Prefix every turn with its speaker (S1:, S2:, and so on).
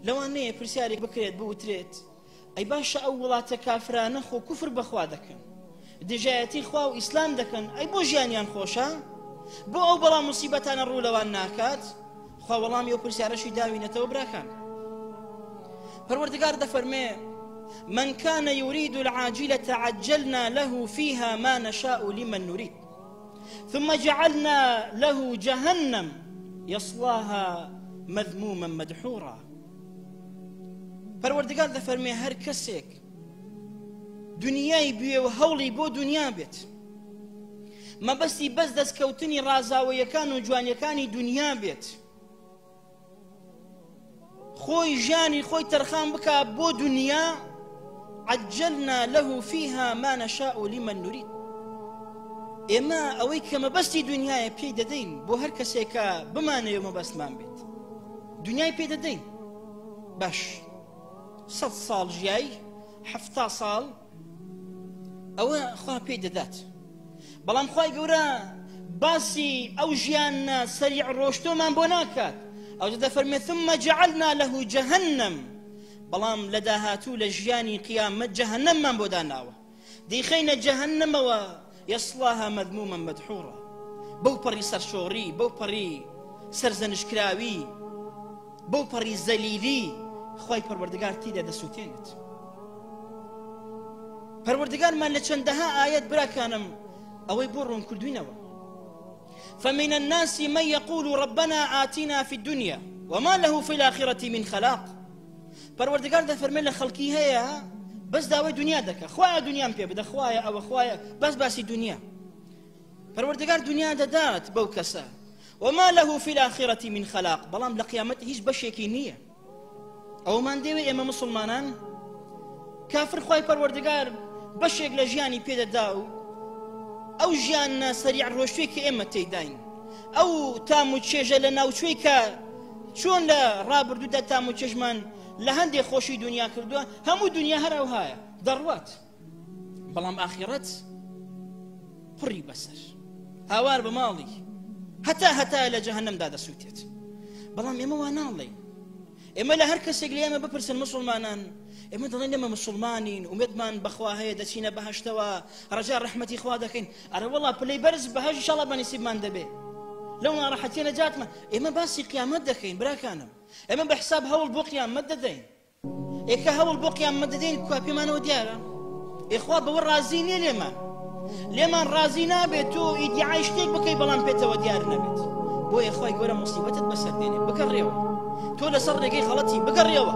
S1: لەوانەیە پرسیارێک بکرێت بوترێت ئەی باشە ئەو وڵاتە کافرانە خۆ کوفر بەخوا دەکەن، دژایەتی خوا و ئیسلام دەکەن، ئەی بۆ ژیانیان خۆشە؟ بۆ ئەو بەڵام موسیبەتانە ڕوو لەوان ناکات؟ خوا وەڵامی ئەو پرسیارەشی داوینەتەوە براکان. پەروەردگار دەفەرمێ من كان يريد العاجلة عجلنا له فيها ما نشاء لمن نريد ثم جعلنا له جهنم يصلاها مذموما مدحورا. پەروەردگار دەفەرمێ هەر کەسێک دنیای بوێ و هەوڵی بۆ دنیا بێت، مەبەستی بەس دەستکەوتنی ڕازاویەکان و جوانیەکانی دنیا بێت، خۆی ژیانی خۆی تەرخان بکە بۆ دنیا، عجلنا له فيها ما نشاء لمن نريد. ئێمە ئەوەی کە مەبەستی دنیاە پێی دەدەین بۆ هەر کەسێکە بمانەوێ مەبەستمان بێت، دنیای پێ دەدەین. باش 100 ساڵ ژیای 70 ساڵ ئەوە خوا پێی دەدات، بەڵام خوای گەورە باسی ئەو ژیانە سەریع ڕۆشتۆمان بۆ ناکات. ئەو دەفەرمێ ثم جعلنا له جهنم، بەڵام لە داهاتوو لە ژیانی قیامەت جەهەنەممان بۆ داناوە، دەیخەینە جەهەنەمەوە يصلاها مذموما مدحورا. بەو پەڕی سەرشۆڕی، بەو پەڕی سەرزەنشکراوی، بەو پەڕی زەلیلی خوای پەروەردگار تێدا دەسووتێنێت. پەروەردگارمان لە چەندەها ئاەت براکانم ئەوەی بۆ ڕوون کردوینەوە. فمن الناس من يقول ربنا آتنا في الدنيا وما له في الآخرة من خلاق. پەروەردگار دەفەرمێ لە خەڵکی هەیە بەس داوای دنیا دەکە، خوایە دنیام پێ بدە، خوایە ئەوە، خوایە بەس باسی دنیا. پەروەردگار دنیا دەدات بەو کەسە، وما له في الآخرة من خلاق، بەڵام لە قیامەت هیچ بەشێکی نییە. ئەومان دەوێ ئێمە مسلمانان کافر خوای پەروەردگار بەشێک لە ژیانی پێدەدا و ئەو ژیانە سەریع ڕۆشتووی کە ئێمە تێداین، ئەو تام و چێژە لە ناوچووی کە چۆن لە ڕابردوودا تام و چێژمان لە هەندێک خۆشی دنیا کردووە، هەموو دنیا هەر ئەوهایە دەڕوات، بەڵام ئاخیرەت پڕی بەسەر هاوار بە ماڵی هەتا لە جەهەنەمدا دەسووتێت. بەڵام ئێمە وا ناڵێین، ئێمە لە هەر کەسێک لە ئێمە بپرسن مسلمانان، ئێمە دەڵێن ئێمە مسلمانین، ومێدمان بەخوا هەیە، دەچینە بەهەشتەوە، ڕەجا ڕەحمەتی خوا دەکەین، ئەرە وەڵا پلەی بەرز بەهەشت ئینشاڵڵا بەنسیبمان دەبێ، لەو ناڕەحەتیە نەجاتمان. ئێمە باسی قیامەت دەکەین براکانم، ئێمە بە حساب هەوڵ بۆ قیامەت دەدەین. ئێکە هەوڵ بۆ قیامەت دەدەین کوا پێمانەوە دیارە ئێخوا بەوە ڕازی نییە، لێمان ڕازی نابێت تۆ ئیدیعای شتێک بکەی بەڵام پێتەوە دیار نەبێت. بۆ ئێخوای گەورە موسیبەتت بەسەر دێنێ، بگەڕێەوە، تۆ لەسەر ڕێگەی غەڵەتی بگەڕێەوە.